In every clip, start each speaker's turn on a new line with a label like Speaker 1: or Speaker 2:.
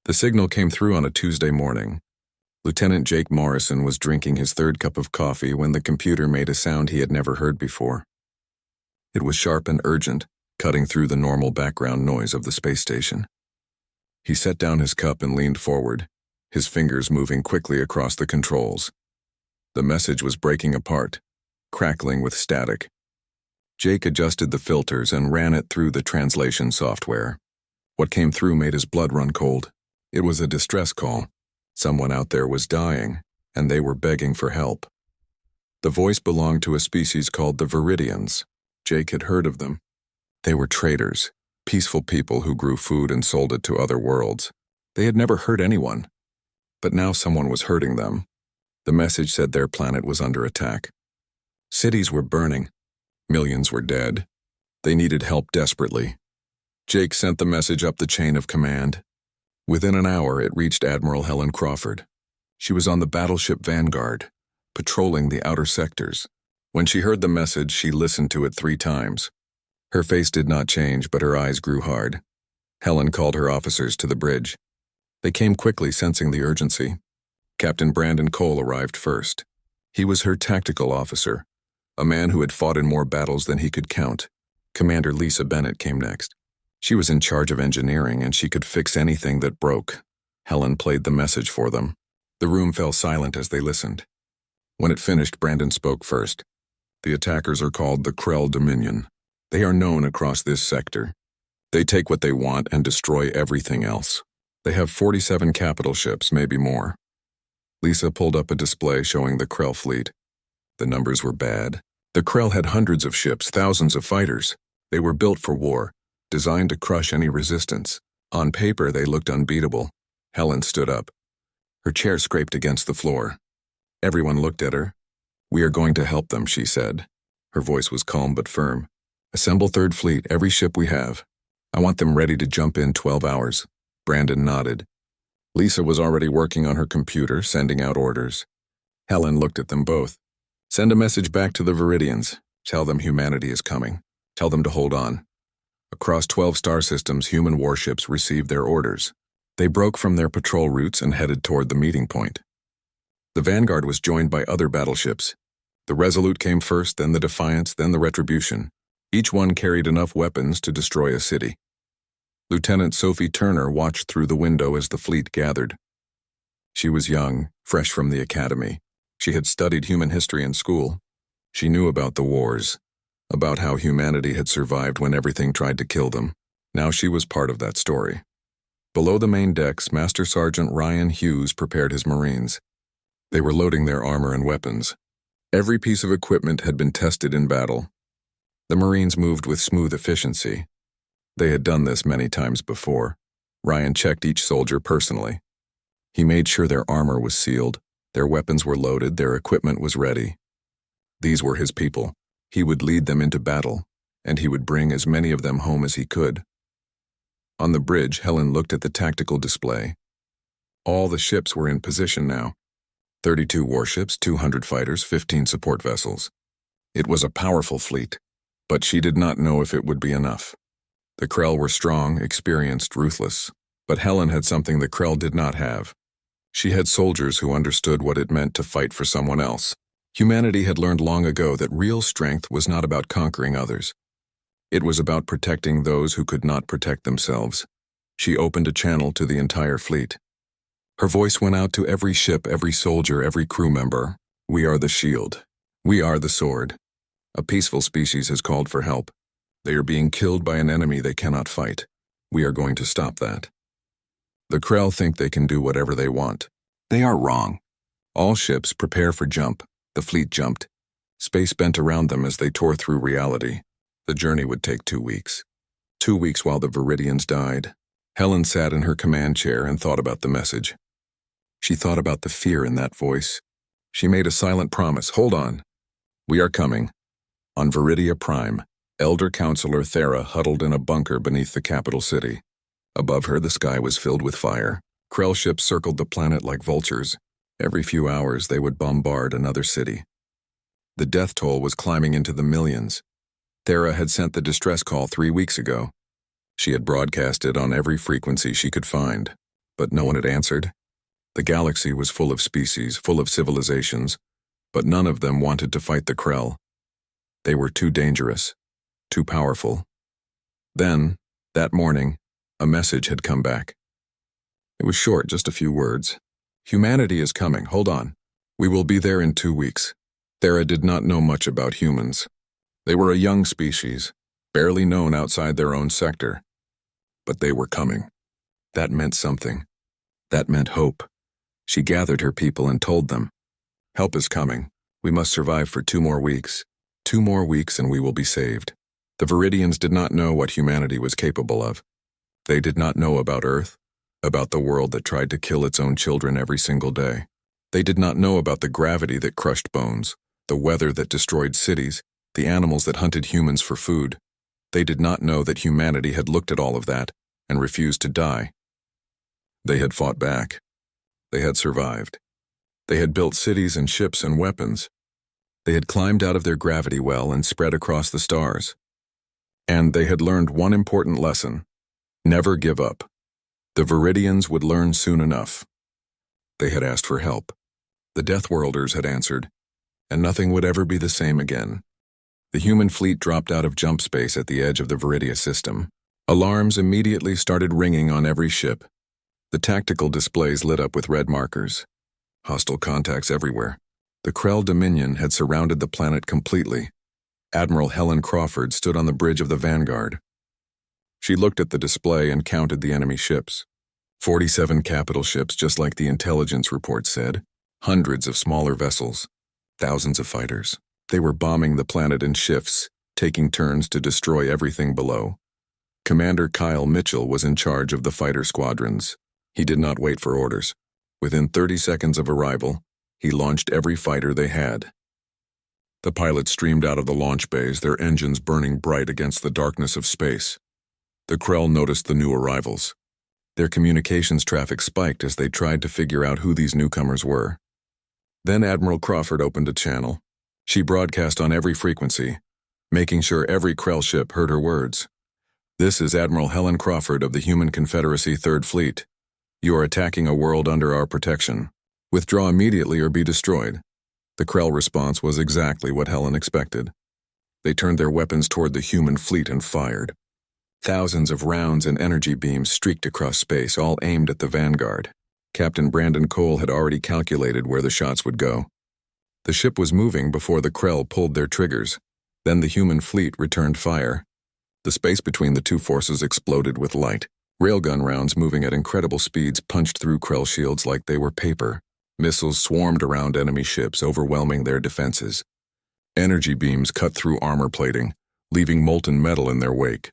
Speaker 1: The signal came through on a Tuesday morning. Lieutenant Jake Morrison was drinking his third cup of coffee when the computer made a sound he had never heard before. It was sharp and urgent, cutting through the normal background noise of the space station. He set down his cup and leaned forward, his fingers moving quickly across the controls. The message was breaking apart, crackling with static. Jake adjusted the filters and ran it through the translation software. What came through made his blood run cold. It was a distress call. Someone out there was dying, and they were begging for help. The voice belonged to a species called the Viridians. Jake had heard of them. They were traders, peaceful people who grew food and sold it to other worlds. They had never hurt anyone. But now someone was hurting them. The message said their planet was under attack. Cities were burning. Millions were dead. They needed help desperately. Jake sent the message up the chain of command. Within an hour, it reached Admiral Helen Crawford. She was on the battleship Vanguard, patrolling the outer sectors. When she heard the message, she listened to it 3 times. Her face did not change, but her eyes grew hard. Helen called her officers to the bridge. They came quickly, sensing the urgency. Captain Brandon Cole arrived first. He was her tactical officer, a man who had fought in more battles than he could count. Commander Lisa Bennett came next. She was in charge of engineering, and she could fix anything that broke. Helen played the message for them. The room fell silent as they listened. When it finished, Brandon spoke first. The attackers are called the Krell Dominion. They are known across this sector. They take what they want and destroy everything else. They have 47 capital ships, maybe more. Lisa pulled up a display showing the Krell fleet. The numbers were bad. The Krell had hundreds of ships, thousands of fighters. They were built for war, designed to crush any resistance. On paper, they looked unbeatable. Helen stood up. Her chair scraped against the floor. Everyone looked at her. "We are going to help them," she said. Her voice was calm but firm. "Assemble Third Fleet, every ship we have. I want them ready to jump in 12 hours. Brandon nodded. Lisa was already working on her computer, sending out orders. Helen looked at them both. "Send a message back to the Viridians. Tell them humanity is coming. Tell them to hold on." Across 12 star systems, human warships received their orders. They broke from their patrol routes and headed toward the meeting point. The Vanguard was joined by other battleships. The Resolute came first, then the Defiance, then the Retribution. Each one carried enough weapons to destroy a city. Lieutenant Sophie Turner watched through the window as the fleet gathered. She was young, fresh from the academy. She had studied human history in school. She knew about the wars, about how humanity had survived when everything tried to kill them. Now she was part of that story. Below the main decks, Master Sergeant Ryan Hughes prepared his Marines. They were loading their armor and weapons. Every piece of equipment had been tested in battle. The Marines moved with smooth efficiency. They had done this many times before. Ryan checked each soldier personally. He made sure their armor was sealed, their weapons were loaded, their equipment was ready. These were his people. He would lead them into battle, and he would bring as many of them home as he could. On the bridge, Helen looked at the tactical display. All the ships were in position now. 32 warships, 200 fighters, 15 support vessels. It was a powerful fleet, but she did not know if it would be enough. The Krell were strong, experienced, ruthless, but Helen had something the Krell did not have. She had soldiers who understood what it meant to fight for someone else. Humanity had learned long ago that real strength was not about conquering others. It was about protecting those who could not protect themselves. She opened a channel to the entire fleet. Her voice went out to every ship, every soldier, every crew member. "We are the shield. We are the sword. A peaceful species has called for help. They are being killed by an enemy they cannot fight. We are going to stop that. The Krell think they can do whatever they want. They are wrong. All ships prepare for jump." The fleet jumped. Space bent around them as they tore through reality. The journey would take 2 weeks. 2 weeks while the Viridians died. Helen sat in her command chair and thought about the message. She thought about the fear in that voice. She made a silent promise. "Hold on. We are coming." On Viridia Prime, Elder Counselor Thera huddled in a bunker beneath the capital city. Above her, the sky was filled with fire. Krell ships circled the planet like vultures. Every few hours, they would bombard another city. The death toll was climbing into the millions. Thera had sent the distress call 3 weeks ago. She had broadcast it on every frequency she could find. But no one had answered. The galaxy was full of species, full of civilizations, but none of them wanted to fight the Krell. They were too dangerous, too powerful. Then, that morning, a message had come back. It was short, just a few words. Humanity is coming, hold on. We will be there in 2 weeks. Thera did not know much about humans. They were a young species, barely known outside their own sector. But they were coming. That meant something. That meant hope. She gathered her people and told them, "Help is coming. We must survive for 2 more weeks. 2 more weeks and we will be saved." The Viridians did not know what humanity was capable of. They did not know about Earth, about the world that tried to kill its own children every single day. They did not know about the gravity that crushed bones, the weather that destroyed cities, the animals that hunted humans for food. They did not know that humanity had looked at all of that and refused to die. They had fought back. They had survived. They had built cities and ships and weapons. They had climbed out of their gravity well and spread across the stars. And they had learned one important lesson: never give up. The Viridians would learn soon enough. They had asked for help. The Deathworlders had answered, and nothing would ever be the same again. The human fleet dropped out of jump space at the edge of the Viridia system. Alarms immediately started ringing on every ship. The tactical displays lit up with red markers. Hostile contacts everywhere. The Krell Dominion had surrounded the planet completely. Admiral Helen Crawford stood on the bridge of the Vanguard. She looked at the display and counted the enemy ships. 47 capital ships, just like the intelligence report said. Hundreds of smaller vessels. Thousands of fighters. They were bombing the planet in shifts, taking turns to destroy everything below. Commander Kyle Mitchell was in charge of the fighter squadrons. He did not wait for orders. Within 30 seconds of arrival, he launched every fighter they had. The pilots streamed out of the launch bays, their engines burning bright against the darkness of space. The Krell noticed the new arrivals. Their communications traffic spiked as they tried to figure out who these newcomers were. Then Admiral Crawford opened a channel. She broadcast on every frequency, making sure every Krell ship heard her words. "This is Admiral Helen Crawford of the Human Confederacy 3rd Fleet. You are attacking a world under our protection. Withdraw immediately or be destroyed." The Krell response was exactly what Helen expected. They turned their weapons toward the human fleet and fired. Thousands of rounds and energy beams streaked across space, all aimed at the Vanguard. Captain Brandon Cole had already calculated where the shots would go. The ship was moving before the Krell pulled their triggers. Then the human fleet returned fire. The space between the two forces exploded with light. Railgun rounds moving at incredible speeds punched through Krell shields like they were paper. Missiles swarmed around enemy ships, overwhelming their defenses. Energy beams cut through armor plating, leaving molten metal in their wake.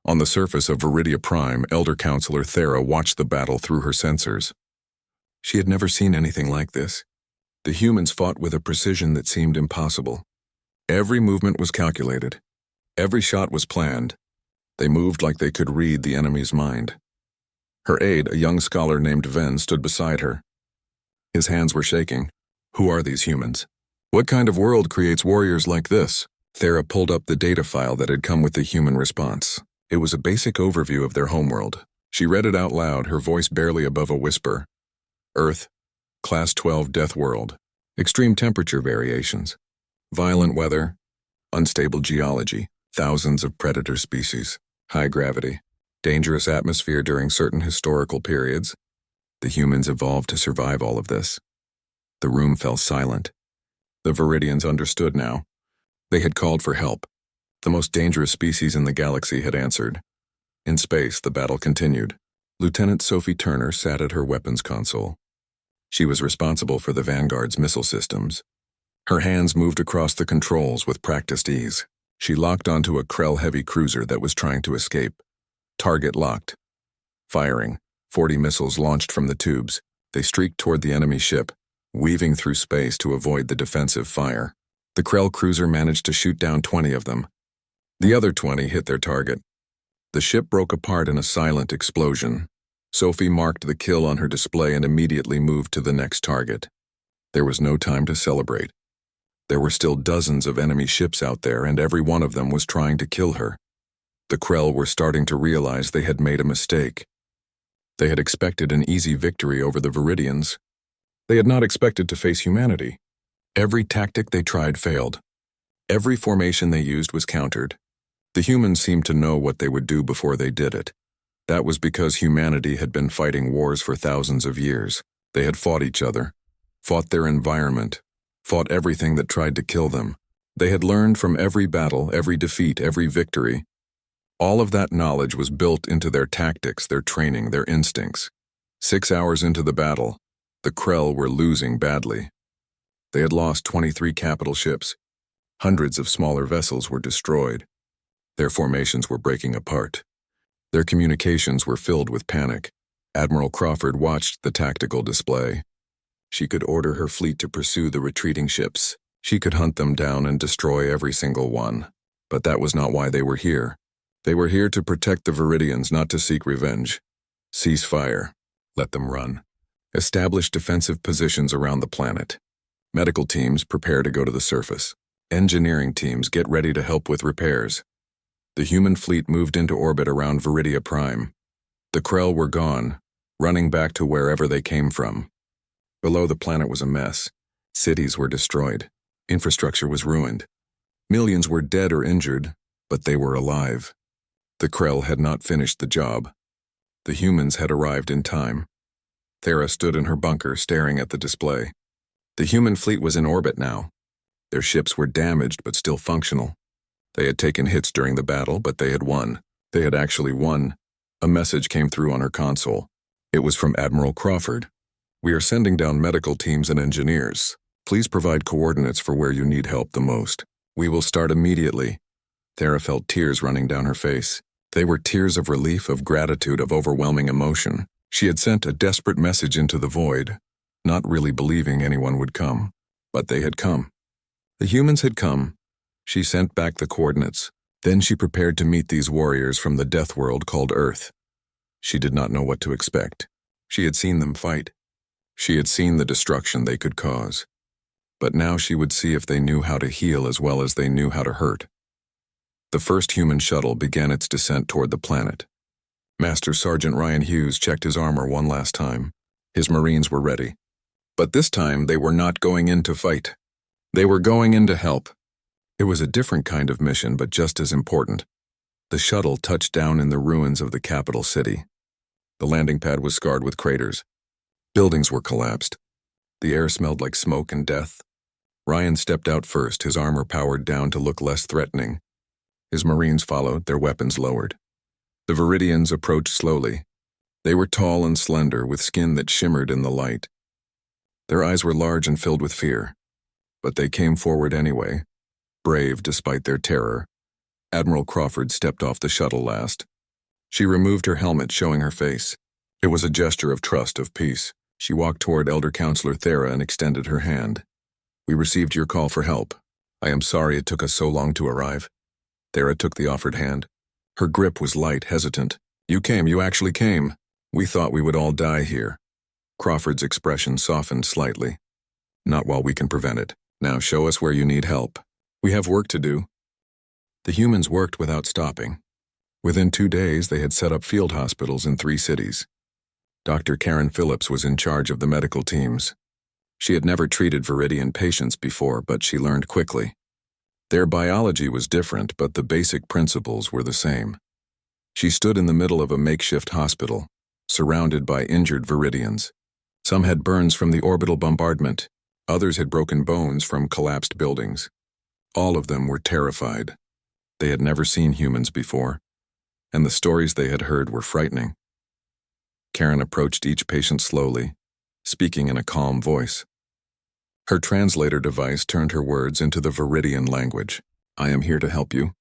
Speaker 1: On the surface of Viridia Prime, Elder Counselor Thera watched the battle through her sensors. She had never seen anything like this. The humans fought with a precision that seemed impossible. Every movement was calculated. Every shot was planned. They moved like they could read the enemy's mind. Her aide, a young scholar named Ven, stood beside her. His hands were shaking. "Who are these humans? What kind of world creates warriors like this?" Thera pulled up the data file that had come with the human response. It was a basic overview of their homeworld. She read it out loud, her voice barely above a whisper. Earth, Class 12 Death World. Extreme temperature variations. Violent weather. Unstable geology. Thousands of predator species. High gravity. Dangerous atmosphere during certain historical periods. The humans evolved to survive all of this. The room fell silent. The Viridians understood now. They had called for help. The most dangerous species in the galaxy had answered. In space, the battle continued. Lieutenant Sophie Turner sat at her weapons console. She was responsible for the Vanguard's missile systems. Her hands moved across the controls with practiced ease. She locked onto a Krell-heavy cruiser that was trying to escape. Target locked. Firing. 40 missiles launched from the tubes. They streaked toward the enemy ship, weaving through space to avoid the defensive fire. The Krell cruiser managed to shoot down 20 of them. The other 20 hit their target. The ship broke apart in a silent explosion. Sophie marked the kill on her display and immediately moved to the next target. There was no time to celebrate. There were still dozens of enemy ships out there, and every one of them was trying to kill her. The Krell were starting to realize they had made a mistake. They had expected an easy victory over the Viridians. They had not expected to face humanity. Every tactic they tried failed. Every formation they used was countered. The humans seemed to know what they would do before they did it. That was because humanity had been fighting wars for thousands of years. They had fought each other, fought their environment, fought everything that tried to kill them. They had learned from every battle, every defeat, every victory. All of that knowledge was built into their tactics, their training, their instincts. 6 hours into the battle, the Krell were losing badly. They had lost 23 capital ships. Hundreds of smaller vessels were destroyed. Their formations were breaking apart. Their communications were filled with panic. Admiral Crawford watched the tactical display. She could order her fleet to pursue the retreating ships. She could hunt them down and destroy every single one. But that was not why they were here. They were here to protect the Viridians, not to seek revenge. Cease fire. Let them run. Establish defensive positions around the planet. Medical teams prepare to go to the surface. Engineering teams get ready to help with repairs. The human fleet moved into orbit around Viridia Prime. The Krell were gone, running back to wherever they came from. Below the planet was a mess. Cities were destroyed. Infrastructure was ruined. Millions were dead or injured, but they were alive. The Krell had not finished the job. The humans had arrived in time. Thera stood in her bunker staring at the display. The human fleet was in orbit now. Their ships were damaged but still functional. They had taken hits during the battle, but they had won. They had actually won. A message came through on her console. It was from Admiral Crawford. "We are sending down medical teams and engineers. Please provide coordinates for where you need help the most. We will start immediately." Thera felt tears running down her face. They were tears of relief, of gratitude, of overwhelming emotion. She had sent a desperate message into the void, not really believing anyone would come. But they had come. The humans had come. She sent back the coordinates. Then she prepared to meet these warriors from the death world called Earth. She did not know what to expect. She had seen them fight. She had seen the destruction they could cause. But now she would see if they knew how to heal as well as they knew how to hurt. The first human shuttle began its descent toward the planet. Master Sergeant Ryan Hughes checked his armor one last time. His Marines were ready. But this time they were not going in to fight. They were going in to help. It was a different kind of mission, but just as important. The shuttle touched down in the ruins of the capital city. The landing pad was scarred with craters. Buildings were collapsed. The air smelled like smoke and death. Ryan stepped out first, his armor powered down to look less threatening. His Marines followed, their weapons lowered. The Viridians approached slowly. They were tall and slender, with skin that shimmered in the light. Their eyes were large and filled with fear. But they came forward anyway, brave despite their terror. Admiral Crawford stepped off the shuttle last. She removed her helmet, showing her face. It was a gesture of trust, of peace. She walked toward Elder Counselor Thera and extended her hand. "We received your call for help. I am sorry it took us so long to arrive." Thera took the offered hand. Her grip was light, hesitant. You actually came. We thought we would all die here." Crawford's expression softened slightly. "Not while we can prevent it. Now show us where you need help. We have work to do." The humans worked without stopping. Within 2 days, they had set up field hospitals in 3 cities. Dr. Karen Phillips was in charge of the medical teams. She had never treated Viridian patients before, but she learned quickly. Their biology was different, but the basic principles were the same. She stood in the middle of a makeshift hospital, surrounded by injured Viridians. Some had burns from the orbital bombardment. Others had broken bones from collapsed buildings. All of them were terrified. They had never seen humans before, and the stories they had heard were frightening. Karen approached each patient slowly, speaking in a calm voice. Her translator device turned her words into the Viridian language. "I am here to help you.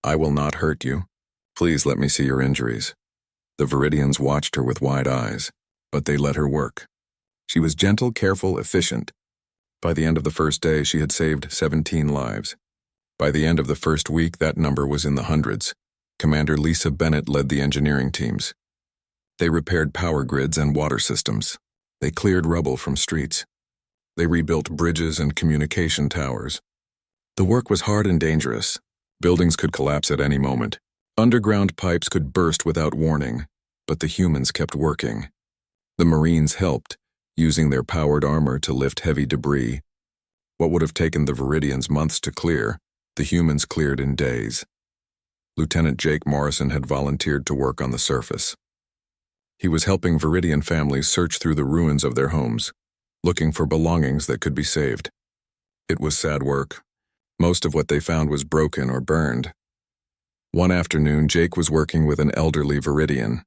Speaker 1: I will not hurt you. Please let me see your injuries." The Viridians watched her with wide eyes, but they let her work. She was gentle, careful, efficient. By the end of the first day, she had saved 17 lives. By the end of the first week, that number was in the hundreds. Commander Lisa Bennett led the engineering teams. They repaired power grids and water systems. They cleared rubble from streets. They rebuilt bridges and communication towers. The work was hard and dangerous. Buildings could collapse at any moment. Underground pipes could burst without warning. But the humans kept working. The Marines helped, using their powered armor to lift heavy debris. What would have taken the Viridians months to clear, the humans cleared in days. Lieutenant Jake Morrison had volunteered to work on the surface. He was helping Viridian families search through the ruins of their homes, looking for belongings that could be saved. It was sad work. Most of what they found was broken or burned. One afternoon, Jake was working with an elderly Viridian.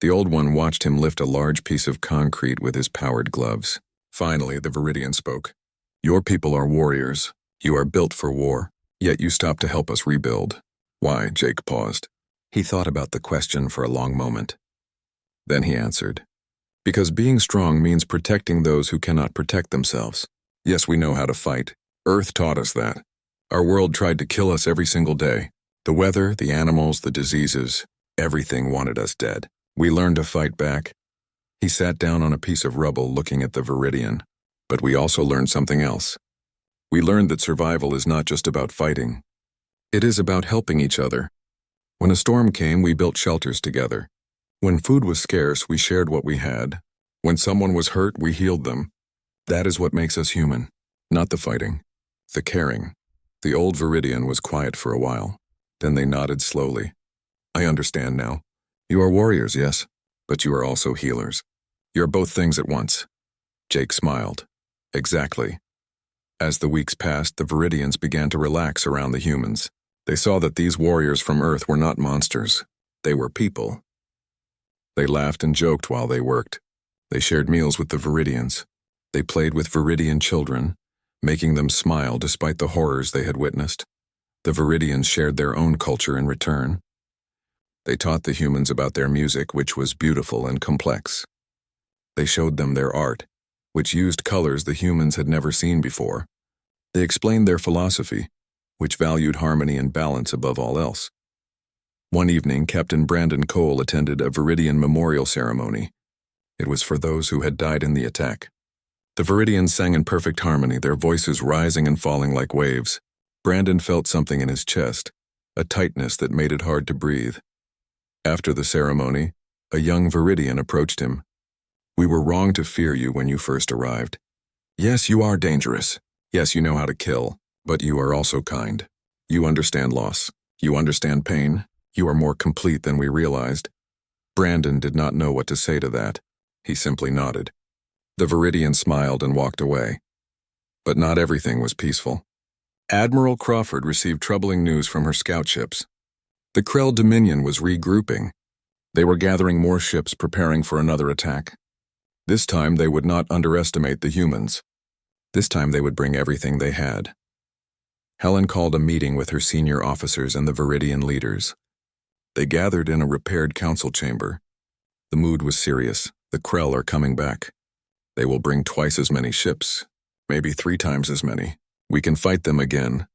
Speaker 1: The old one watched him lift a large piece of concrete with his powered gloves. Finally, the Viridian spoke. "Your people are warriors. You are built for war, yet you stopped to help us rebuild." "Why?" Jake paused. He thought about the question for a long moment. Then he answered, "Because being strong means protecting those who cannot protect themselves. Yes, we know how to fight. Earth taught us that. Our world tried to kill us every single day. The weather, the animals, the diseases, everything wanted us dead. We learned to fight back." He sat down on a piece of rubble looking at the Viridian. "But we also learned something else. We learned that survival is not just about fighting. It is about helping each other. When a storm came, we built shelters together. When food was scarce, we shared what we had. When someone was hurt, we healed them. That is what makes us human. Not the fighting, the caring." The old Viridian was quiet for a while. Then they nodded slowly. "I understand now. You are warriors, yes, but you are also healers. You're both things at once." Jake smiled. "Exactly." As the weeks passed, the Viridians began to relax around the humans. They saw that these warriors from Earth were not monsters. They were people. They laughed and joked while they worked. They shared meals with the Viridians. They played with Viridian children, making them smile despite the horrors they had witnessed. The Viridians shared their own culture in return. They taught the humans about their music, which was beautiful and complex. They showed them their art, which used colors the humans had never seen before. They explained their philosophy, which valued harmony and balance above all else. One evening, Captain Brandon Cole attended a Viridian memorial ceremony. It was for those who had died in the attack. The Viridians sang in perfect harmony, their voices rising and falling like waves. Brandon felt something in his chest, a tightness that made it hard to breathe. After the ceremony, a young Viridian approached him. "We were wrong to fear you when you first arrived. Yes, you are dangerous. Yes, you know how to kill, but you are also kind. You understand loss. You understand pain. You are more complete than we realized." Brandon did not know what to say to that. He simply nodded. The Viridian smiled and walked away. But not everything was peaceful. Admiral Crawford received troubling news from her scout ships. The Krell Dominion was regrouping. They were gathering more ships preparing for another attack. This time they would not underestimate the humans. This time they would bring everything they had. Helen called a meeting with her senior officers and the Viridian leaders. They gathered in a repaired council chamber. The mood was serious. The Krell are coming back. They will bring twice as many ships, maybe 3 times as many. We can fight them again,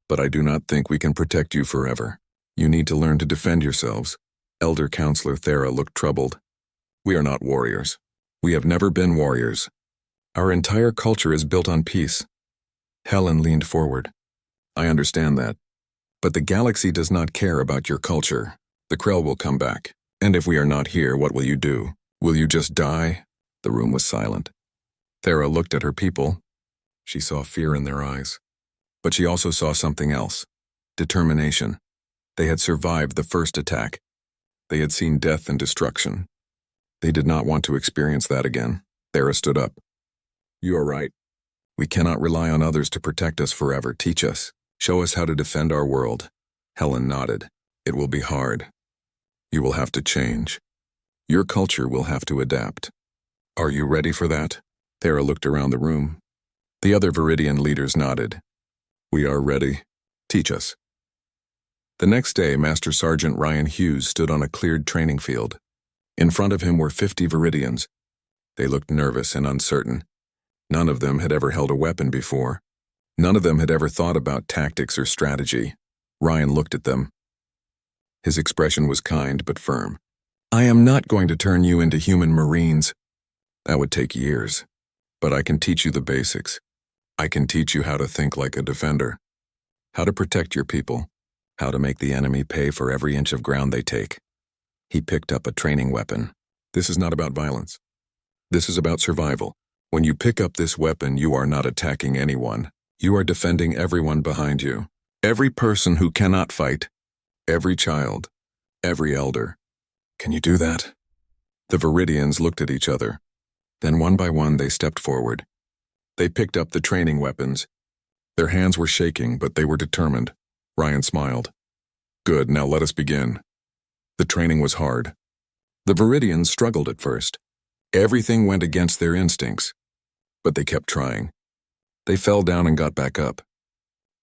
Speaker 1: but I do not think we can protect you forever. You need to learn to defend yourselves. Elder Counselor Thera looked troubled. We are not warriors. We have never been warriors. Our entire culture is built on peace. Helen leaned forward. I understand that. But the galaxy does not care about your culture. The Krell will come back. And if we are not here, what will you do? Will you just die? The room was silent. Thera looked at her people. She saw fear in their eyes. But she also saw something else. Determination. They had survived the first attack. They had seen death and destruction. They did not want to experience that again. Thera stood up. You are right. We cannot rely on others to protect us forever. Teach us. Show us how to defend our world. Helen nodded. It will be hard. You will have to change. Your culture will have to adapt. Are you ready for that? Thera looked around the room. The other Viridian leaders nodded. We are ready. Teach us. The next day, Master Sergeant Ryan Hughes stood on a cleared training field. In front of him were 50 Viridians. They looked nervous and uncertain. None of them had ever held a weapon before. None of them had ever thought about tactics or strategy. Ryan looked at them. His expression was kind but firm. I am not going to turn you into human Marines. That would take years. But I can teach you the basics. I can teach you how to think like a defender. How to protect your people. How to make the enemy pay for every inch of ground they take. He picked up a training weapon. This is not about violence. This is about survival. When you pick up this weapon, you are not attacking anyone. You are defending everyone behind you. Every person who cannot fight. Every child. Every elder. Can you do that? The Viridians looked at each other. Then one by one they stepped forward. They picked up the training weapons. Their hands were shaking, but they were determined. Ryan smiled. Good, now let us begin. The training was hard. The Viridians struggled at first. Everything went against their instincts. But they kept trying. They fell down and got back up.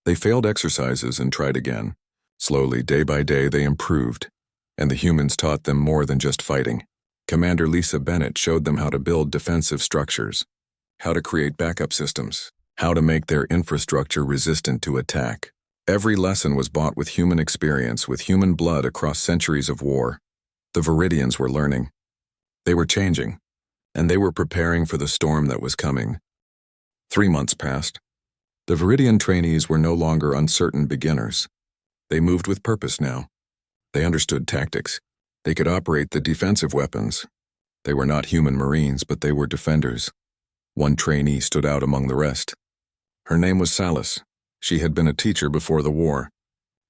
Speaker 1: They failed exercises and tried again. Slowly, day by day, they improved. And the humans taught them more than just fighting. Commander Lisa Bennett showed them how to build defensive structures, how to create backup systems, how to make their infrastructure resistant to attack. Every lesson was bought with human experience, with human blood across centuries of war. The Viridians were learning. They were changing, and they were preparing for the storm that was coming. 3 months passed. The Viridian trainees were no longer uncertain beginners. They moved with purpose now. They understood tactics. They could operate the defensive weapons. They were not human marines, but they were defenders. One trainee stood out among the rest. Her name was Salis. She had been a teacher before the war.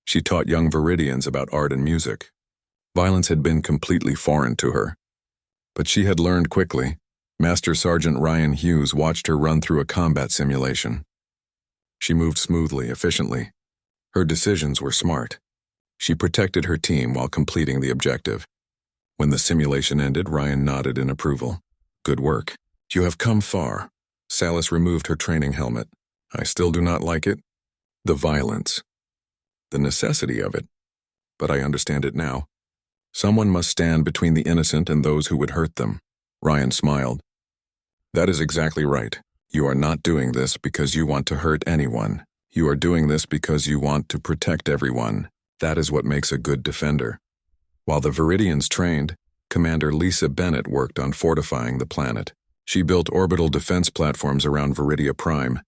Speaker 1: She taught young Viridians about art and music. Violence had been completely foreign to her. But she had learned quickly. Master Sergeant Ryan Hughes watched her run through a combat simulation. She moved smoothly, efficiently. Her decisions were smart. She protected her team while completing the objective. When the simulation ended, Ryan nodded in approval. Good work. You have come far. Salis removed her training helmet. I still do not like it. The violence. The necessity of it. But I understand it now. Someone must stand between the innocent and those who would hurt them. Ryan smiled. That is exactly right. You are not doing this because you want to hurt anyone. You are doing this because you want to protect everyone. That is what makes a good defender. While the Viridians trained, Commander Lisa Bennett worked on fortifying the planet. She built orbital defense platforms around Viridia Prime.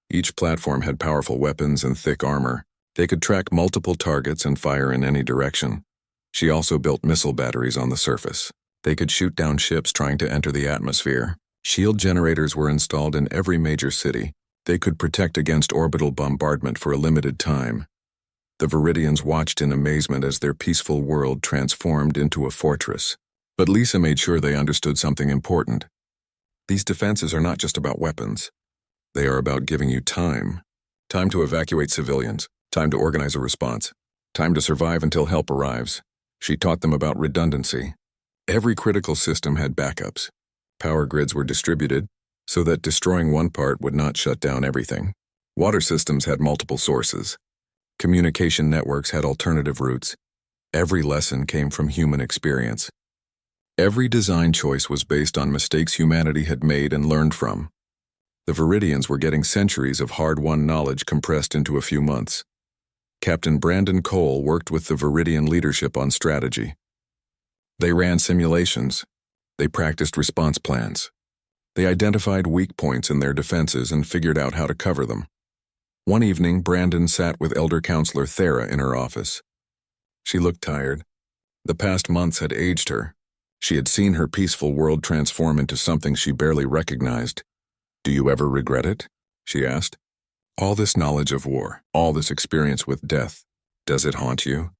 Speaker 1: Each platform had powerful weapons and thick armor. They could track multiple targets and fire in any direction. She also built missile batteries on the surface. They could shoot down ships trying to enter the atmosphere. Shield generators were installed in every major city. They could protect against orbital bombardment for a limited time. The Viridians watched in amazement as their peaceful world transformed into a fortress. But Lisa made sure they understood something important. These defenses are not just about weapons. They are about giving you time. Time to evacuate civilians. Time to organize a response. Time to survive until help arrives. She taught them about redundancy. Every critical system had backups. Power grids were distributed so that destroying one part would not shut down everything. Water systems had multiple sources. Communication networks had alternative routes. Every lesson came from human experience. Every design choice was based on mistakes humanity had made and learned from. The Viridians were getting centuries of hard-won knowledge compressed into a few months. Captain Brandon Cole worked with the Viridian leadership on strategy. They ran simulations. They practiced response plans. They identified weak points in their defenses and figured out how to cover them. One evening, Brandon sat with Elder Counselor Thera in her office. She looked tired. The past months had aged her. She had seen her peaceful world transform into something she barely recognized. Do you ever regret it? She asked. All this knowledge of war, all this experience with death, does it haunt you?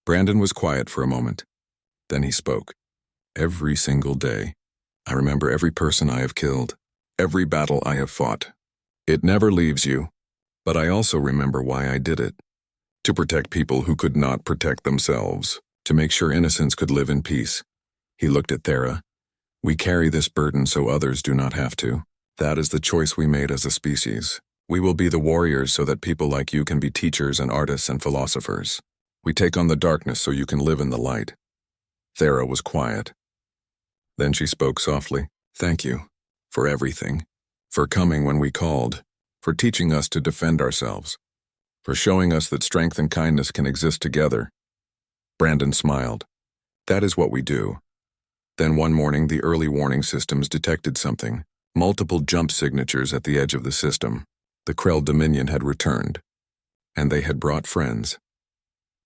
Speaker 1: Brandon was quiet for a moment. Then he spoke. Every single day. I remember every person I have killed, every battle I have fought. It never leaves you. But I also remember why I did it. To protect people who could not protect themselves. To make sure innocents could live in peace. He looked at Thera. We carry this burden so others do not have to. That is the choice we made as a species. We will be the warriors so that people like you can be teachers and artists and philosophers. We take on the darkness so you can live in the light. Thera was quiet. Then she spoke softly. Thank you. For everything. For coming when we called. For teaching us to defend ourselves. For showing us that strength and kindness can exist together. Brandon smiled. That is what we do. Then one morning the early warning systems detected something. Multiple jump signatures at the edge of the system. The Krell Dominion had returned. And they had brought friends.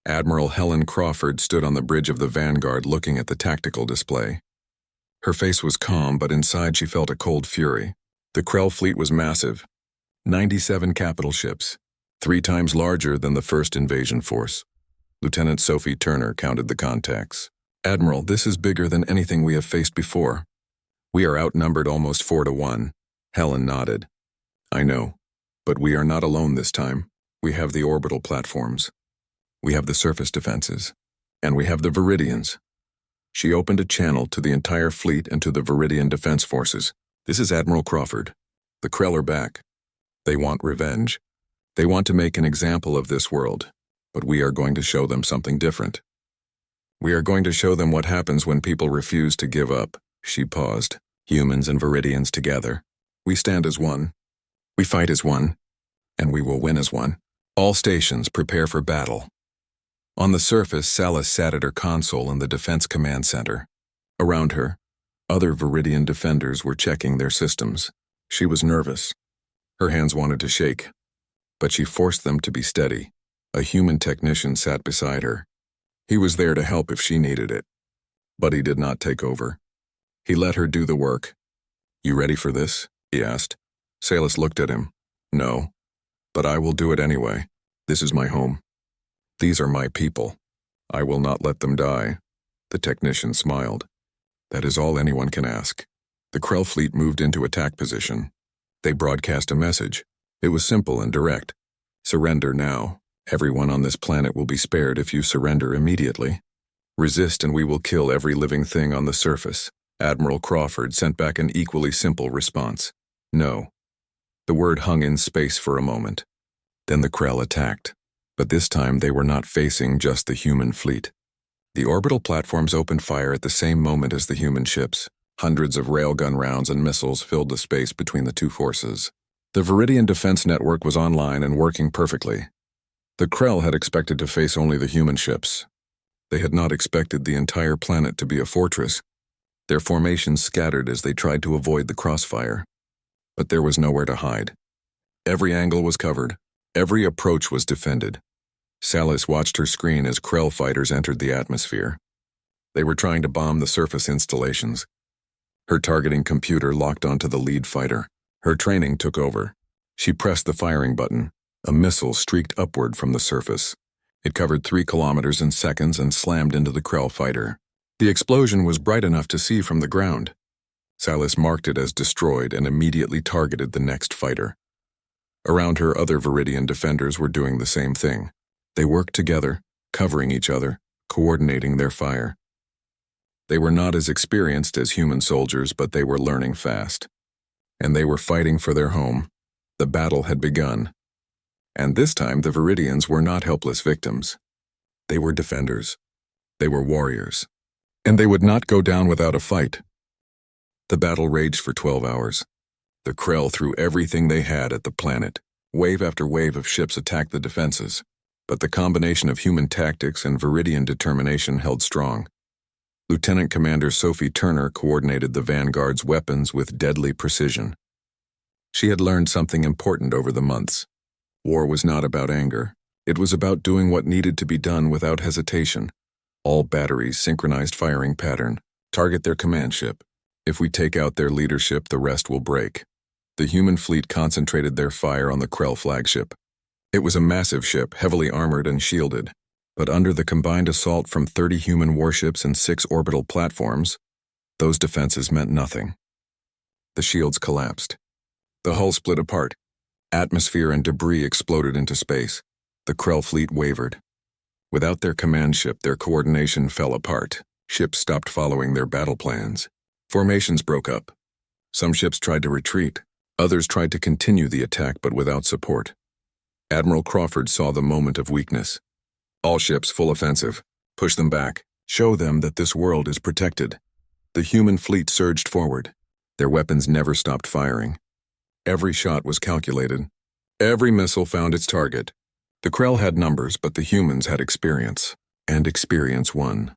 Speaker 1: Admiral Helen Crawford stood on the bridge of the Vanguard looking at the tactical display. Her face was calm, but inside she felt a cold fury. The Krell fleet was massive. 97 capital ships, 3 times larger than the first invasion force. Lieutenant Sophie Turner counted the contacts. "Admiral, this is bigger than anything we have faced before. We are outnumbered almost 4 to 1. Helen nodded. "I know, but we are not alone this time. We have the orbital platforms. We have the surface defenses. And we have the Viridians." She opened a channel to the entire fleet and to the Viridian Defense Forces. "This is Admiral Crawford. The Krell are back. They want revenge. They want to make an example of this world, but we are going to show them something different. We are going to show them what happens when people refuse to give up." She paused. "Humans and Viridians together. We stand as one. We fight as one. And we will win as one. All stations prepare for battle." On the surface, Salas sat at her console in the Defense Command Center. Around her, other Viridian defenders were checking their systems. She was nervous. Her hands wanted to shake, but she forced them to be steady. A human technician sat beside her. He was there to help if she needed it. But he did not take over. He let her do the work. "You ready for this?" he asked. Salas looked at him. "No, but I will do it anyway. This is my home. These are my people. I will not let them die." The technician smiled. "That is all anyone can ask." The Krell fleet moved into attack position. They broadcast a message. It was simple and direct. "Surrender now. Everyone on this planet will be spared if you surrender immediately. Resist and we will kill every living thing on the surface." Admiral Crawford sent back an equally simple response. "No." The word hung in space for a moment. Then the Krell attacked. But this time they were not facing just the human fleet. The orbital platforms opened fire at the same moment as the human ships. Hundreds of railgun rounds and missiles filled the space between the two forces. The Viridian defense network was online and working perfectly. The Krell had expected to face only the human ships. They had not expected the entire planet to be a fortress. Their formations scattered as they tried to avoid the crossfire. But there was nowhere to hide. Every angle was covered. Every approach was defended. Salas watched her screen as Krell fighters entered the atmosphere. They were trying to bomb the surface installations. Her targeting computer locked onto the lead fighter. Her training took over. She pressed the firing button. A missile streaked upward from the surface. It covered 3 kilometers in seconds and slammed into the Krell fighter. The explosion was bright enough to see from the ground. Salas marked it as destroyed and immediately targeted the next fighter. Around her, other Viridian defenders were doing the same thing. They worked together, covering each other, coordinating their fire. They were not as experienced as human soldiers, but they were learning fast. And they were fighting for their home. The battle had begun. And this time the Viridians were not helpless victims. They were defenders. They were warriors. And they would not go down without a fight. The battle raged for 12 hours. The Krell threw everything they had at the planet. Wave after wave of ships attacked the defenses. But the combination of human tactics and Viridian determination held strong. Lieutenant Commander Sophie Turner coordinated the Vanguard's weapons with deadly precision. She had learned something important over the months. War was not about anger. It was about doing what needed to be done without hesitation. All batteries synchronized firing pattern. Target their command ship. If we take out their leadership, the rest will break. The human fleet concentrated their fire on the Krell flagship. It was a massive ship, heavily armored and shielded. But under the combined assault from 30 human warships and 6 orbital platforms, those defenses meant nothing. The shields collapsed. The hull split apart. Atmosphere and debris exploded into space. The Krell fleet wavered. Without their command ship, their coordination fell apart. Ships stopped following their battle plans. Formations broke up. Some ships tried to retreat. Others tried to continue the attack, but without support. Admiral Crawford saw the moment of weakness. All ships full offensive. Push them back. Show them that this world is protected. The human fleet surged forward. Their weapons never stopped firing. Every shot was calculated. Every missile found its target. The Krell had numbers, but the humans had experience. And experience won.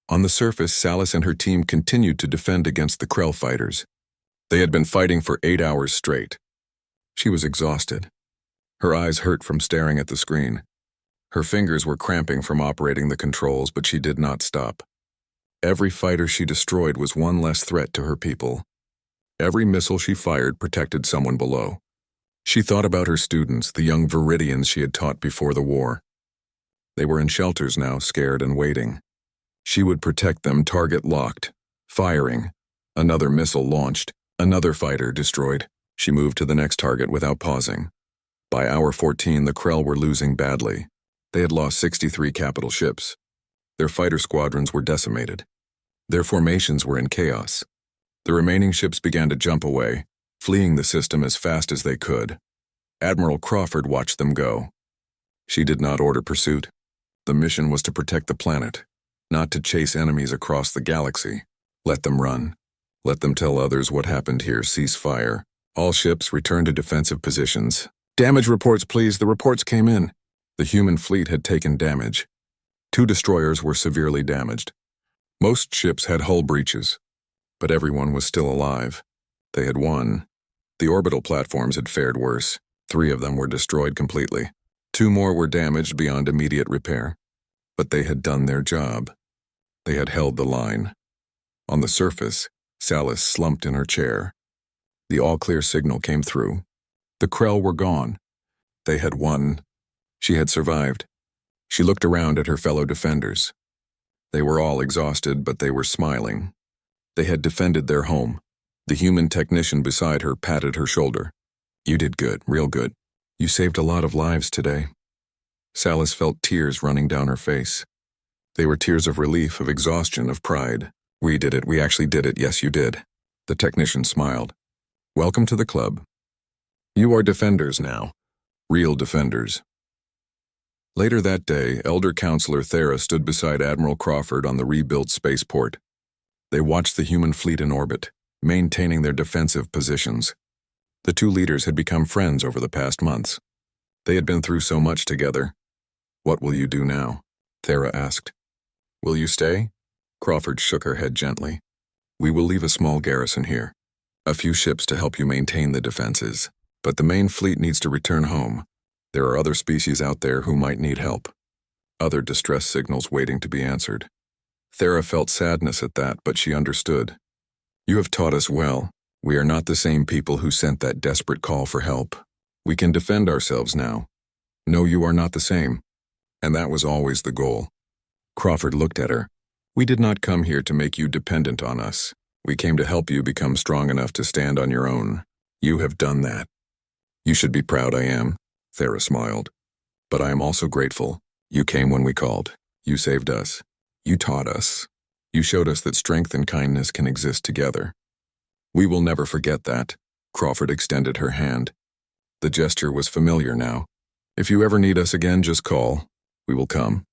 Speaker 1: On the surface, Salas and her team continued to defend against the Krell fighters. They had been fighting for 8 hours straight. She was exhausted. Her eyes hurt from staring at the screen. Her fingers were cramping from operating the controls, but she did not stop. Every fighter she destroyed was one less threat to her people. Every missile she fired protected someone below. She thought about her students, the young Viridians she had taught before the war. They were in shelters now, scared and waiting. She would protect them, target locked, firing. Another missile launched, another fighter destroyed. She moved to the next target without pausing. By hour 14, the Krell were losing badly. They had lost 63 capital ships. Their fighter squadrons were decimated. Their formations were in chaos. The remaining ships began to jump away, fleeing the system as fast as they could. Admiral Crawford watched them go. She did not order pursuit. The mission was to protect the planet, not to chase enemies across the galaxy. Let them run. Let them tell others what happened here. Cease fire. All ships return to defensive positions. Damage reports, please. The reports came in. The human fleet had taken damage. 2 destroyers were severely damaged. Most ships had hull breaches, but everyone was still alive. They had won. The orbital platforms had fared worse. 3 of them were destroyed completely. 2 more were damaged beyond immediate repair. But they had done their job. They had held the line. On the surface, Salis slumped in her chair. The all-clear signal came through. The Krell were gone. They had won. She had survived. She looked around at her fellow defenders. They were all exhausted, but they were smiling. They had defended their home. The human technician beside her patted her shoulder. You did good, real good. You saved a lot of lives today. Salis felt tears running down her face. They were tears of relief, of exhaustion, of pride. We did it, we actually did it, yes you did. The technician smiled. Welcome to the club. You are defenders now. Real defenders. Later that day, Elder Counselor Thera stood beside Admiral Crawford on the rebuilt spaceport. They watched the human fleet in orbit, maintaining their defensive positions. The 2 leaders had become friends over the past months. They had been through so much together. What will you do now? Thera asked. Will you stay? Crawford shook her head gently. We will leave a small garrison here. A few ships to help you maintain the defenses. But the main fleet needs to return home. There are other species out there who might need help. Other distress signals waiting to be answered. Thera felt sadness at that, but she understood. You have taught us well. We are not the same people who sent that desperate call for help. We can defend ourselves now. No, you are not the same. And that was always the goal. Crawford looked at her. We did not come here to make you dependent on us. We came to help you become strong enough to stand on your own. You have done that. You should be proud I am. Thera smiled. But I am also grateful. You came when we called. You saved us. You taught us. You showed us that strength and kindness can exist together. We will never forget that. Crawford extended her hand. The gesture was familiar now. If you ever need us again, just call. We will come.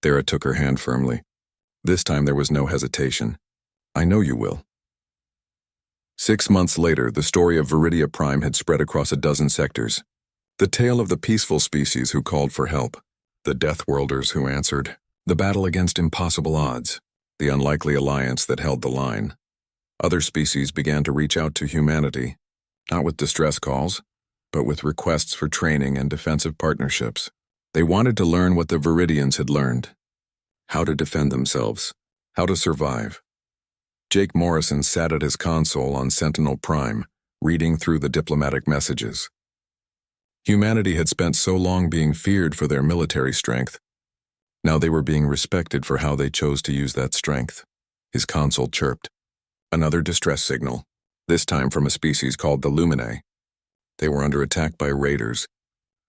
Speaker 1: Thera took her hand firmly. This time there was no hesitation. I know you will. 6 months later, the story of Viridia Prime had spread across a dozen sectors. The tale of the peaceful species who called for help, the Deathworlders who answered, the battle against impossible odds, the unlikely alliance that held the line. Other species began to reach out to humanity, not with distress calls, but with requests for training and defensive partnerships. They wanted to learn what the Viridians had learned, how to defend themselves, how to survive. Jake Morrison sat at his console on Sentinel Prime, reading through the diplomatic messages. Humanity had spent so long being feared for their military strength. Now they were being respected for how they chose to use that strength. His console chirped. Another distress signal, this time from a species called the Luminae. They were under attack by raiders.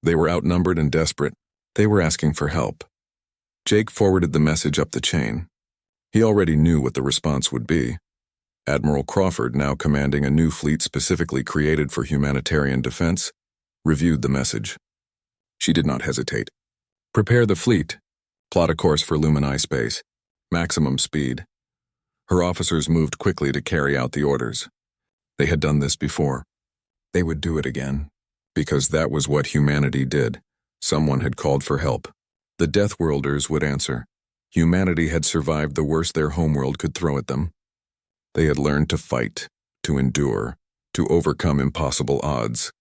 Speaker 1: They were outnumbered and desperate. They were asking for help. Jake forwarded the message up the chain. He already knew what the response would be. Admiral Crawford, now commanding a new fleet specifically created for humanitarian defense, reviewed the message. She did not hesitate. Prepare the fleet. Plot a course for Luminae space. Maximum speed. Her officers moved quickly to carry out the orders. They had done this before. They would do it again, because that was what humanity did. Someone had called for help. The Deathworlders would answer. Humanity had survived the worst their homeworld could throw at them. They had learned to fight, to endure, to overcome impossible odds.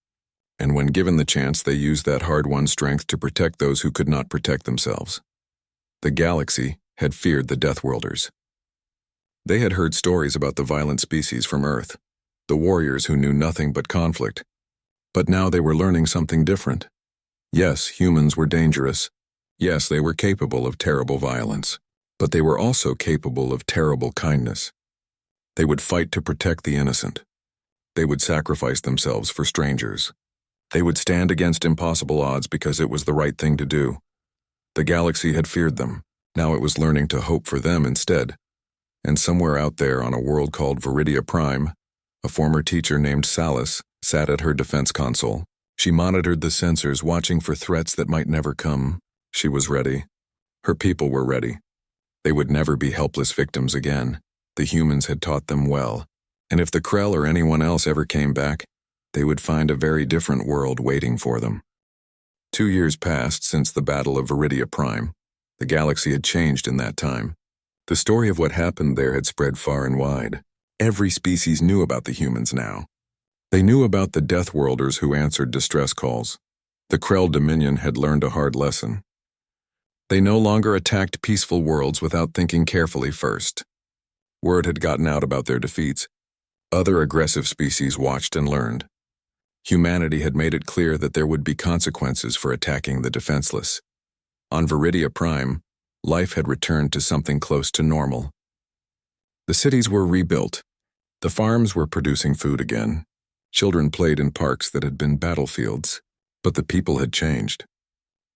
Speaker 1: And when given the chance, they used that hard-won strength to protect those who could not protect themselves. The galaxy had feared the Deathworlders. They had heard stories about the violent species from Earth, the warriors who knew nothing but conflict. But now they were learning something different. Yes, humans were dangerous. Yes, they were capable of terrible violence. But they were also capable of terrible kindness. They would fight to protect the innocent. They would sacrifice themselves for strangers. They would stand against impossible odds because it was the right thing to do. The galaxy had feared them. Now it was learning to hope for them instead. And somewhere out there on a world called Viridia Prime, a former teacher named Salis sat at her defense console. She monitored the sensors, watching for threats that might never come. She was ready. Her people were ready. They would never be helpless victims again. The humans had taught them well. And if the Krell or anyone else ever came back, they would find a very different world waiting for them. 2 years passed since the Battle of Viridia Prime. The galaxy had changed in that time. The story of what happened there had spread far and wide. Every species knew about the humans now. They knew about the Deathworlders who answered distress calls. The Krell Dominion had learned a hard lesson. They no longer attacked peaceful worlds without thinking carefully first. Word had gotten out about their defeats. Other aggressive species watched and learned. Humanity had made it clear that there would be consequences for attacking the defenseless. On Viridia Prime, life had returned to something close to normal. The cities were rebuilt. The farms were producing food again. Children played in parks that had been battlefields. But the people had changed.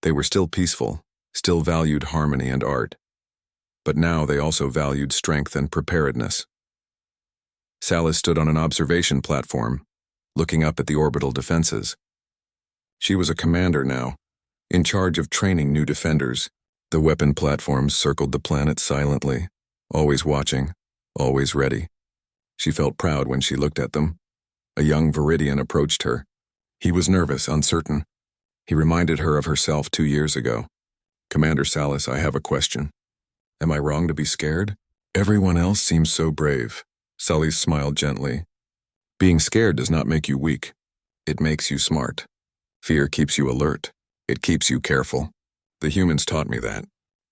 Speaker 1: They were still peaceful, still valued harmony and art. But now they also valued strength and preparedness. Salis stood on an observation platform, looking up at the orbital defenses. She was a commander now, in charge of training new defenders. The weapon platforms circled the planet silently, always watching, always ready. She felt proud when she looked at them. A young Viridian approached her. He was nervous, uncertain. He reminded her of herself 2 years ago. "Commander Salis, I have a question. Am I wrong to be scared? Everyone else seems so brave." Salis smiled gently. "Being scared does not make you weak. It makes you smart. Fear keeps you alert. It keeps you careful. The humans taught me that.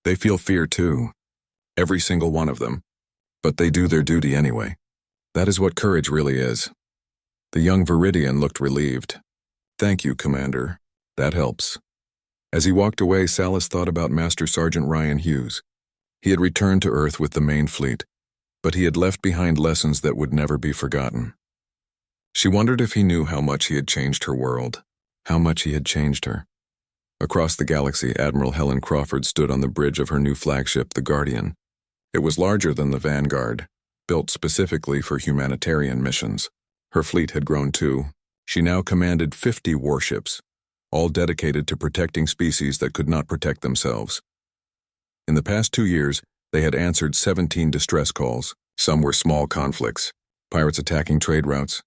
Speaker 1: They feel fear too. Every single one of them. But they do their duty anyway. That is what courage really is." The young Viridian looked relieved. "Thank you, Commander. That helps." As he walked away, Salis thought about Master Sergeant Ryan Hughes. He had returned to Earth with the main fleet, but he had left behind lessons that would never be forgotten. She wondered if he knew how much he had changed her world, how much he had changed her. Across the galaxy, Admiral Helen Crawford stood on the bridge of her new flagship, the Guardian. It was larger than the Vanguard, built specifically for humanitarian missions. Her fleet had grown too. She now commanded 50 warships, all dedicated to protecting species that could not protect themselves. In the past 2 years, they had answered 17 distress calls. Some were small conflicts, pirates attacking trade routes,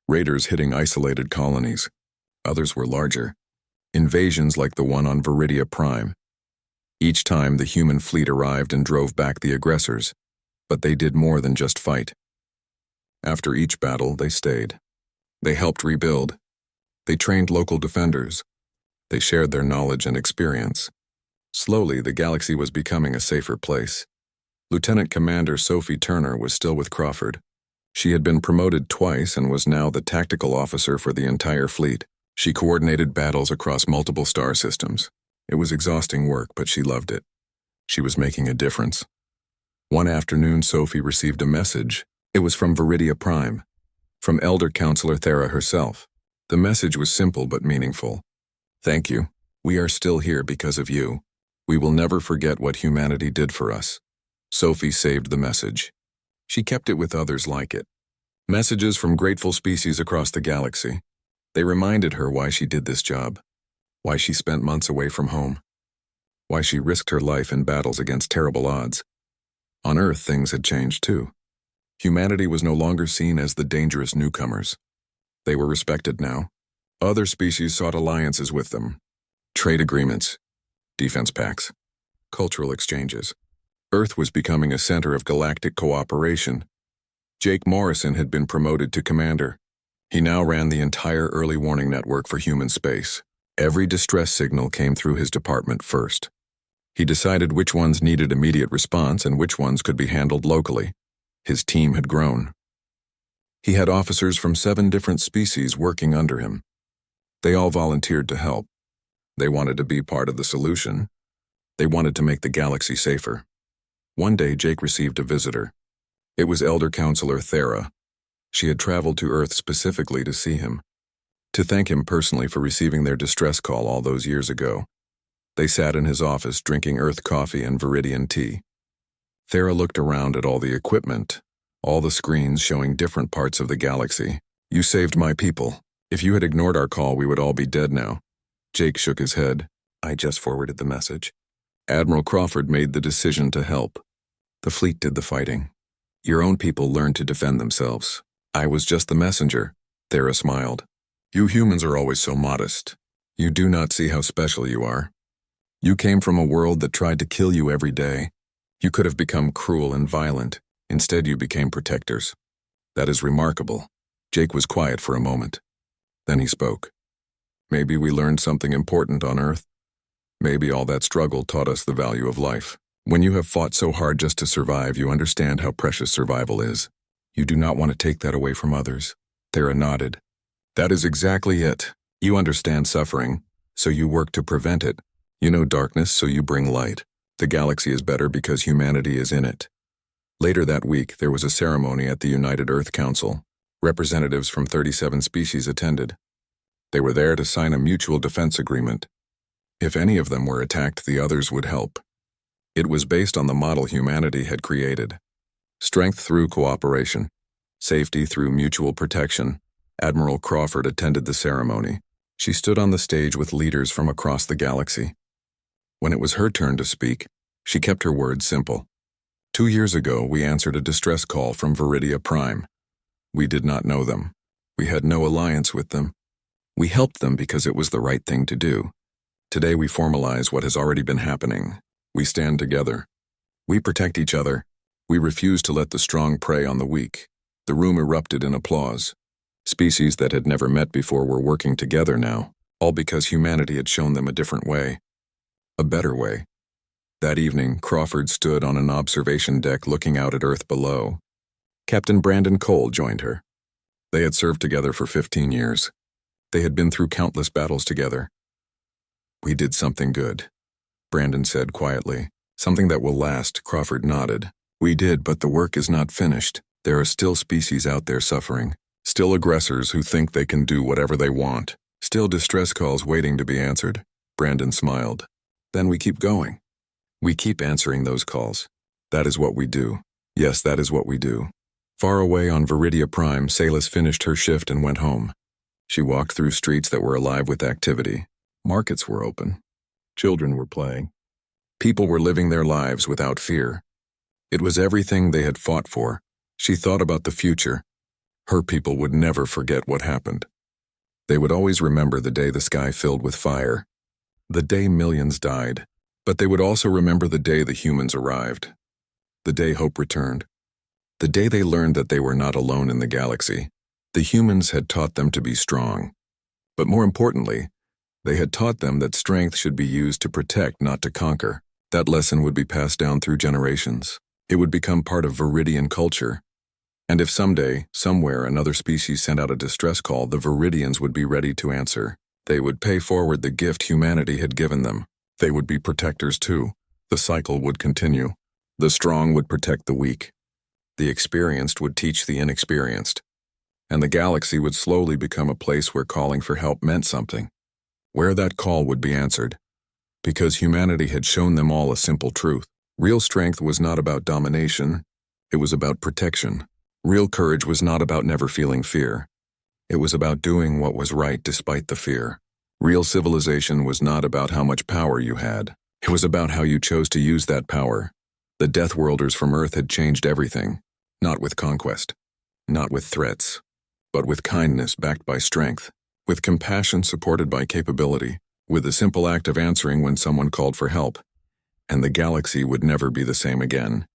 Speaker 1: raiders hitting isolated colonies. Others were larger, invasions like the one on Viridia Prime. Each time, the human fleet arrived and drove back the aggressors, but they did more than just fight. After each battle, they stayed. They helped rebuild. They trained local defenders. They shared their knowledge and experience. Slowly, the galaxy was becoming a safer place. Lieutenant Commander Sophie Turner was still with Crawford. She had been promoted twice and was now the tactical officer for the entire fleet. She coordinated battles across multiple star systems. It was exhausting work, but she loved it. She was making a difference. One afternoon, Sophie received a message. It was from Viridia Prime, from Elder Counselor Thera herself. The message was simple but meaningful. "Thank you. We are still here because of you. We will never forget what humanity did for us." Sophie saved the message. She kept it with others like it. Messages from grateful species across the galaxy. They reminded her why she did this job, why she spent months away from home, why she risked her life in battles against terrible odds. On Earth, things had changed too. Humanity was no longer seen as the dangerous newcomers. They were respected now. Other species sought alliances with them. Trade agreements, defense pacts, cultural exchanges. Earth was becoming a center of galactic cooperation. Jake Morrison had been promoted to commander. He now ran the entire early warning network for human space. Every distress signal came through his department first. He decided which ones needed immediate response and which ones could be handled locally. His team had grown. He had officers from 7 different species working under him. They all volunteered to help. They wanted to be part of the solution. They wanted to make the galaxy safer. One day, Jake received a visitor. It was Elder Counselor Thera. She had traveled to Earth specifically to see him, to thank him personally for receiving their distress call all those years ago. They sat in his office drinking Earth coffee and Viridian tea. Thera looked around at all the equipment, all the screens showing different parts of the galaxy. "You saved my people. If you had ignored our call, we would all be dead now." Jake shook his head. "I just forwarded the message. Admiral Crawford made the decision to help. The fleet did the fighting. Your own people learned to defend themselves. I was just the messenger." Thera smiled. "You humans are always so modest. You do not see how special you are. You came from a world that tried to kill you every day. You could have become cruel and violent. Instead, you became protectors. That is remarkable." Jake was quiet for a moment. Then he spoke. "Maybe we learned something important on Earth. Maybe all that struggle taught us the value of life. When you have fought so hard just to survive, you understand how precious survival is. You do not want to take that away from others." Thera nodded. "That is exactly it. You understand suffering, so you work to prevent it. You know darkness, so you bring light. The galaxy is better because humanity is in it." Later that week, there was a ceremony at the United Earth Council. Representatives from 37 species attended. They were there to sign a mutual defense agreement. If any of them were attacked, the others would help. It was based on the model humanity had created. Strength through cooperation. Safety through mutual protection. Admiral Crawford attended the ceremony. She stood on the stage with leaders from across the galaxy. When it was her turn to speak, she kept her words simple. 2 years ago, we answered a distress call from Viridia Prime. We did not know them. We had no alliance with them. We helped them because it was the right thing to do. Today we formalize what has already been happening. We stand together. We protect each other. We refuse to let the strong prey on the weak." The room erupted in applause. Species that had never met before were working together now, all because humanity had shown them a different way. A better way. That evening, Crawford stood on an observation deck looking out at Earth below. Captain Brandon Cole joined her. They had served together for 15 years. They had been through countless battles together. "We did something good," Brandon said quietly. "Something that will last," Crawford nodded. "We did, but the work is not finished. There are still species out there suffering. Still aggressors who think they can do whatever they want. Still distress calls waiting to be answered." Brandon smiled. "Then we keep going. We keep answering those calls. That is what we do. Yes, that is what we do." Far away on Viridia Prime, Salis finished her shift and went home. She walked through streets that were alive with activity. Markets were open. Children were playing. People were living their lives without fear. It was everything they had fought for. She thought about the future. Her people would never forget what happened. They would always remember the day the sky filled with fire, the day millions died, but they would also remember the day the humans arrived, the day hope returned, the day they learned that they were not alone in the galaxy. The humans had taught them to be strong. But more importantly, they had taught them that strength should be used to protect, not to conquer. That lesson would be passed down through generations. It would become part of Viridian culture. And if someday, somewhere, another species sent out a distress call, the Viridians would be ready to answer. They would pay forward the gift humanity had given them. They would be protectors too. The cycle would continue. The strong would protect the weak. The experienced would teach the inexperienced. And the galaxy would slowly become a place where calling for help meant something. Where that call would be answered. Because humanity had shown them all a simple truth. Real strength was not about domination. It was about protection. Real courage was not about never feeling fear. It was about doing what was right despite the fear. Real civilization was not about how much power you had. It was about how you chose to use that power. The Deathworlders from Earth had changed everything. Not with conquest. Not with threats. But with kindness backed by strength. With compassion supported by capability. With the simple act of answering when someone called for help. And the galaxy would never be the same again.